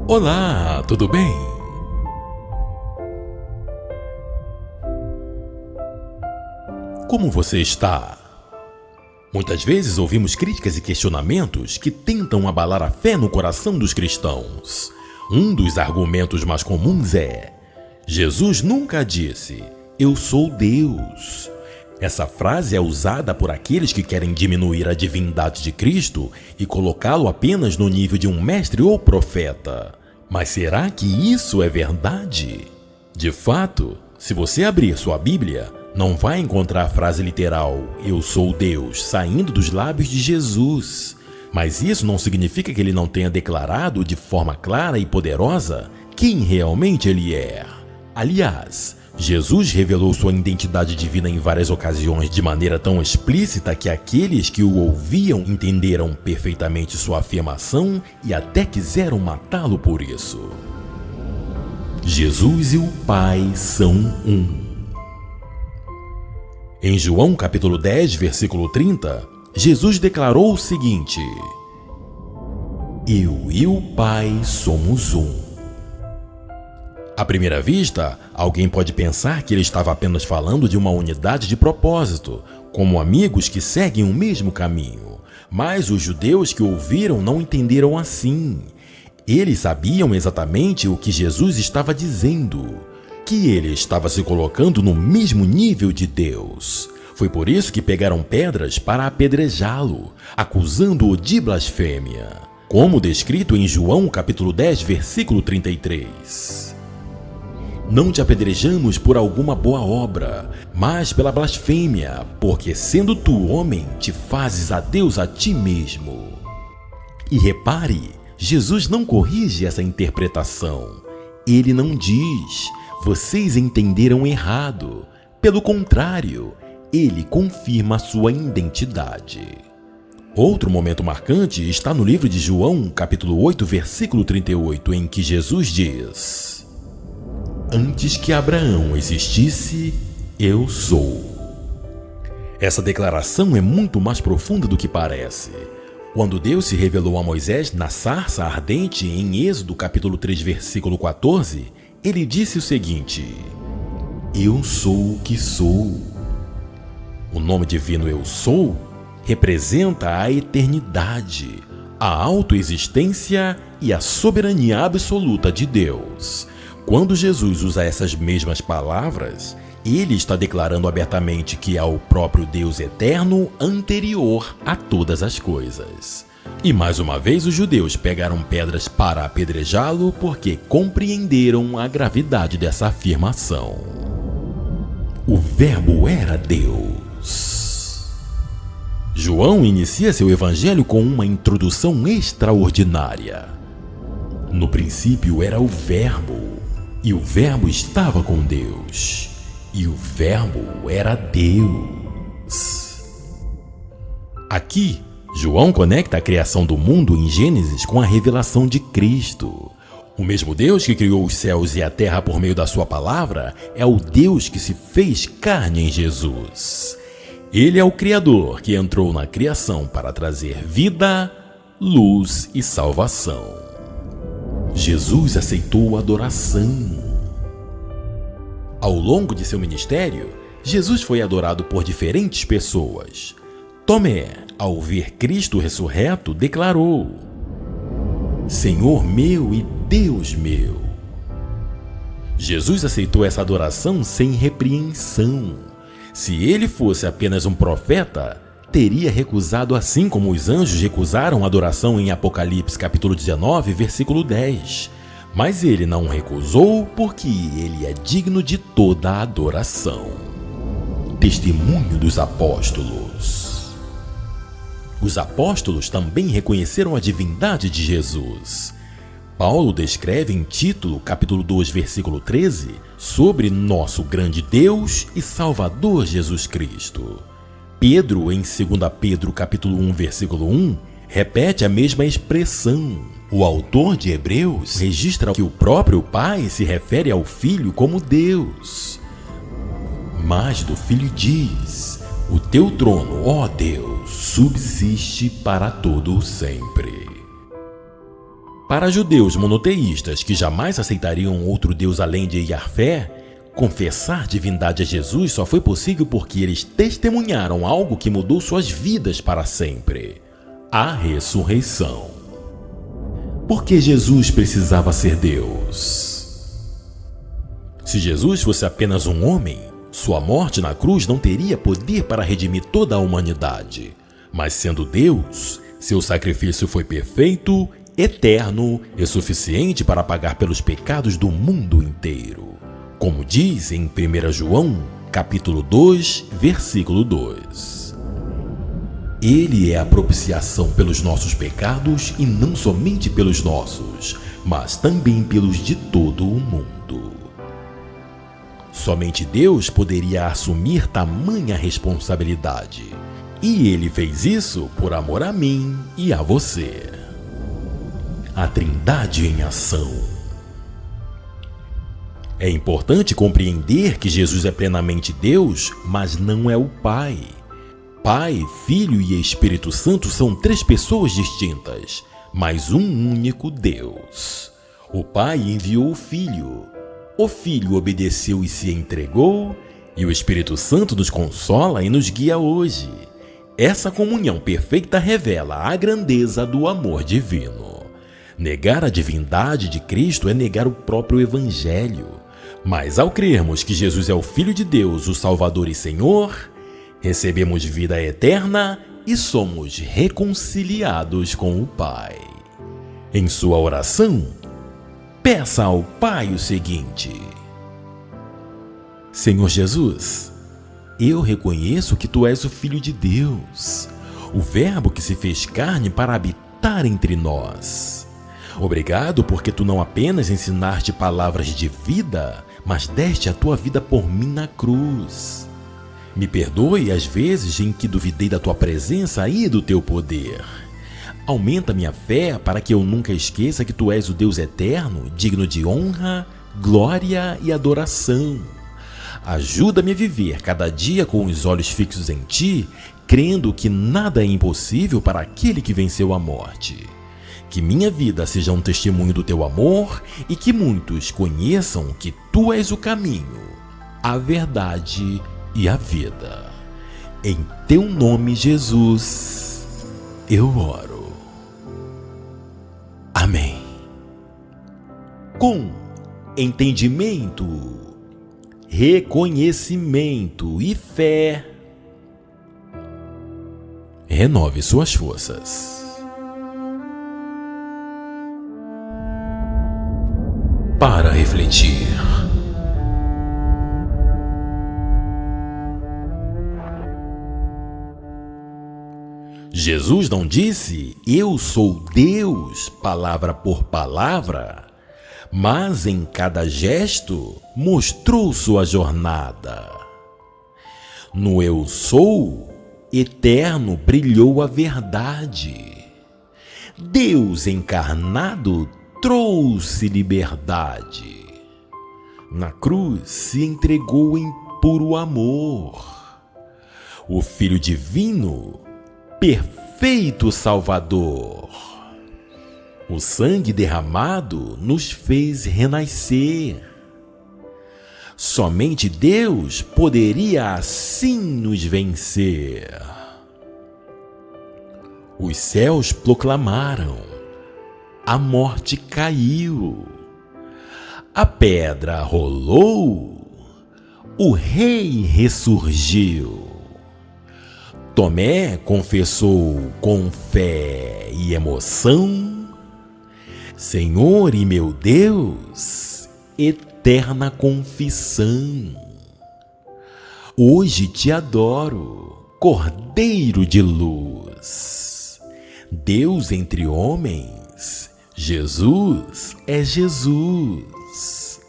Olá, tudo bem? Como você está? Muitas vezes ouvimos críticas e questionamentos que tentam abalar a fé no coração dos cristãos. Um dos argumentos mais comuns é: Jesus nunca disse, "Eu sou Deus". Essa frase é usada por aqueles que querem diminuir a divindade de Cristo e colocá-lo apenas no nível de um mestre ou profeta. Mas será que isso é verdade? De fato, se você abrir sua Bíblia, não vai encontrar a frase literal "Eu sou Deus" saindo dos lábios de Jesus. Mas isso não significa que ele não tenha declarado de forma clara e poderosa quem realmente ele é. Aliás, Jesus revelou sua identidade divina em várias ocasiões de maneira tão explícita que aqueles que o ouviam entenderam perfeitamente sua afirmação e até quiseram matá-lo por isso. Jesus e o Pai são um. Em João capítulo 10, versículo 30, Jesus declarou o seguinte: "Eu e o Pai somos um". À primeira vista, alguém pode pensar que ele estava apenas falando de uma unidade de propósito, como amigos que seguem o mesmo caminho. Mas os judeus que ouviram não entenderam assim. Eles sabiam exatamente o que Jesus estava dizendo, que ele estava se colocando no mesmo nível de Deus. Foi por isso que pegaram pedras para apedrejá-lo, acusando-o de blasfêmia, como descrito em João capítulo 10, versículo 33. "Não te apedrejamos por alguma boa obra, mas pela blasfêmia, porque sendo tu homem, te fazes a Deus a ti mesmo." E repare, Jesus não corrige essa interpretação. Ele não diz, "Vocês entenderam errado." Pelo contrário, ele confirma a sua identidade. Outro momento marcante está no livro de João, capítulo 8, versículo 38, em que Jesus diz: "Antes que Abraão existisse, eu sou." Essa declaração é muito mais profunda do que parece. Quando Deus se revelou a Moisés na sarça ardente em Êxodo capítulo 3, versículo 14, ele disse o seguinte: "Eu sou o que sou." O nome divino "Eu sou" representa a eternidade, a autoexistência e a soberania absoluta de Deus. Quando Jesus usa essas mesmas palavras, ele está declarando abertamente que há o próprio Deus eterno anterior a todas as coisas. E mais uma vez os judeus pegaram pedras para apedrejá-lo porque compreenderam a gravidade dessa afirmação. O Verbo era Deus. João inicia seu evangelho com uma introdução extraordinária. "No princípio era o Verbo, e o Verbo estava com Deus, e o Verbo era Deus." Aqui, João conecta a criação do mundo em Gênesis com a revelação de Cristo. O mesmo Deus que criou os céus e a terra por meio da sua palavra é o Deus que se fez carne em Jesus. Ele é o Criador que entrou na criação para trazer vida, luz e salvação. Jesus aceitou a adoração. Ao longo de seu ministério, Jesus foi adorado por diferentes pessoas. Tomé, ao ver Cristo ressurreto, declarou: "Senhor meu e Deus meu." Jesus aceitou essa adoração sem repreensão. Se ele fosse apenas um profeta, teria recusado assim como os anjos recusaram a adoração em Apocalipse capítulo 19, versículo 10. Mas ele não recusou porque ele é digno de toda a adoração. Testemunho dos apóstolos. Os apóstolos também reconheceram a divindade de Jesus. Paulo descreve em Tito, capítulo 2, versículo 13, sobre nosso grande Deus e Salvador Jesus Cristo. Pedro, em 2 Pedro, capítulo 1, versículo 1, repete a mesma expressão. O autor de Hebreus registra que o próprio Pai se refere ao Filho como Deus. Mas do Filho diz: "O teu trono, ó Deus, subsiste para todo o sempre." Para judeus monoteístas que jamais aceitariam outro Deus além de Yahvé, confessar divindade a Jesus só foi possível porque eles testemunharam algo que mudou suas vidas para sempre: a ressurreição. Por que Jesus precisava ser Deus? Se Jesus fosse apenas um homem, sua morte na cruz não teria poder para redimir toda a humanidade. Mas sendo Deus, seu sacrifício foi perfeito, eterno e suficiente para pagar pelos pecados do mundo inteiro. Como diz em 1 João, capítulo 2, versículo 2. Ele é a propiciação pelos nossos pecados e não somente pelos nossos, mas também pelos de todo o mundo. Somente Deus poderia assumir tamanha responsabilidade. E Ele fez isso por amor a mim e a você. A Trindade em ação. É importante compreender que Jesus é plenamente Deus, mas não é o Pai. Pai, Filho e Espírito Santo são três pessoas distintas, mas um único Deus. O Pai enviou o Filho. O Filho obedeceu e se entregou, e o Espírito Santo nos consola e nos guia hoje. Essa comunhão perfeita revela a grandeza do amor divino. Negar a divindade de Cristo é negar o próprio Evangelho. Mas ao crermos que Jesus é o Filho de Deus, o Salvador e Senhor, recebemos vida eterna e somos reconciliados com o Pai. Em sua oração, peça ao Pai o seguinte: Senhor Jesus, eu reconheço que Tu és o Filho de Deus, o Verbo que se fez carne para habitar entre nós. Obrigado porque Tu não apenas ensinaste palavras de vida, mas deste a Tua vida por mim na cruz. Me perdoe as vezes em que duvidei da Tua presença e do Teu poder. Aumenta minha fé para que eu nunca esqueça que Tu és o Deus eterno, digno de honra, glória e adoração. Ajuda-me a viver cada dia com os olhos fixos em Ti, crendo que nada é impossível para aquele que venceu a morte. Que minha vida seja um testemunho do Teu amor e que muitos conheçam que Tu és o caminho, a verdade e a vida. Em Teu nome, Jesus, eu oro. Amém. Com entendimento, reconhecimento e fé, renove suas forças. Para refletir. Jesus não disse, eu sou Deus, palavra por palavra, mas em cada gesto mostrou sua jornada. No eu sou, eterno brilhou a verdade. Deus encarnado trouxe liberdade. Na cruz se entregou em puro amor. O Filho Divino, perfeito Salvador. O sangue derramado nos fez renascer. Somente Deus poderia assim nos vencer. Os céus proclamaram, a morte caiu, a pedra rolou, o rei ressurgiu. Tomé confessou com fé e emoção, Senhor e meu Deus, eterna confissão. Hoje te adoro, Cordeiro de luz. Deus entre homens, Jesus é Jesus.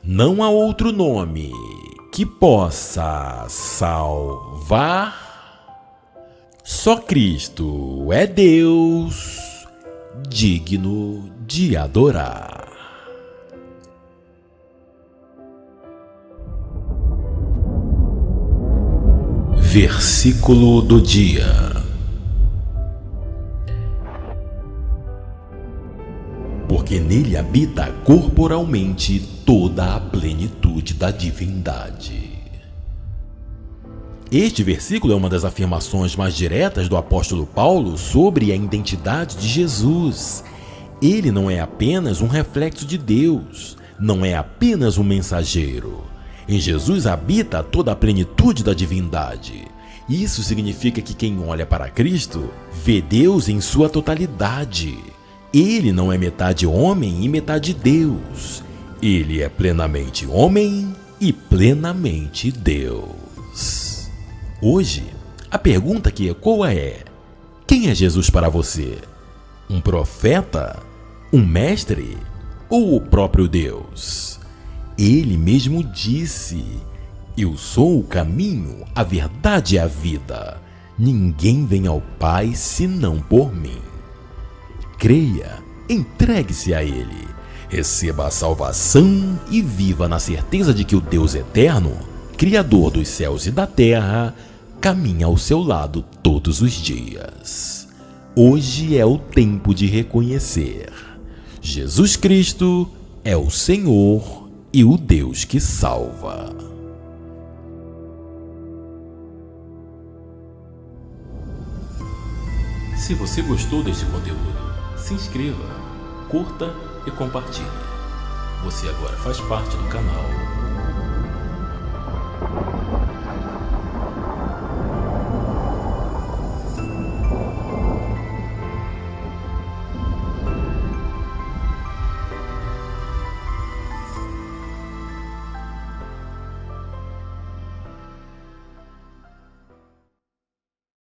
Não há outro nome que possa salvar. Só Cristo é Deus, digno de adorar. Versículo do dia. nele habita corporalmente toda a plenitude da divindade. Este versículo é uma das afirmações mais diretas do apóstolo Paulo sobre a identidade de Jesus. Ele não é apenas um reflexo de Deus, não é apenas um mensageiro. Em Jesus habita toda a plenitude da divindade. Isso significa que quem olha para Cristo vê Deus em sua totalidade. Ele não é metade homem e metade Deus. Ele é plenamente homem e plenamente Deus. Hoje, a pergunta que ecoa é: quem é Jesus para você? Um profeta? Um mestre? Ou o próprio Deus? Ele mesmo disse: eu sou o caminho, a verdade e a vida. Ninguém vem ao Pai senão por mim. Creia, entregue-se a Ele, receba a salvação e viva na certeza de que o Deus eterno, Criador dos céus e da terra, caminha ao seu lado todos os dias. Hoje é o tempo de reconhecer: Jesus Cristo é o Senhor e o Deus que salva. Se você gostou deste conteúdo, se inscreva, curta e compartilhe. Você agora faz parte do canal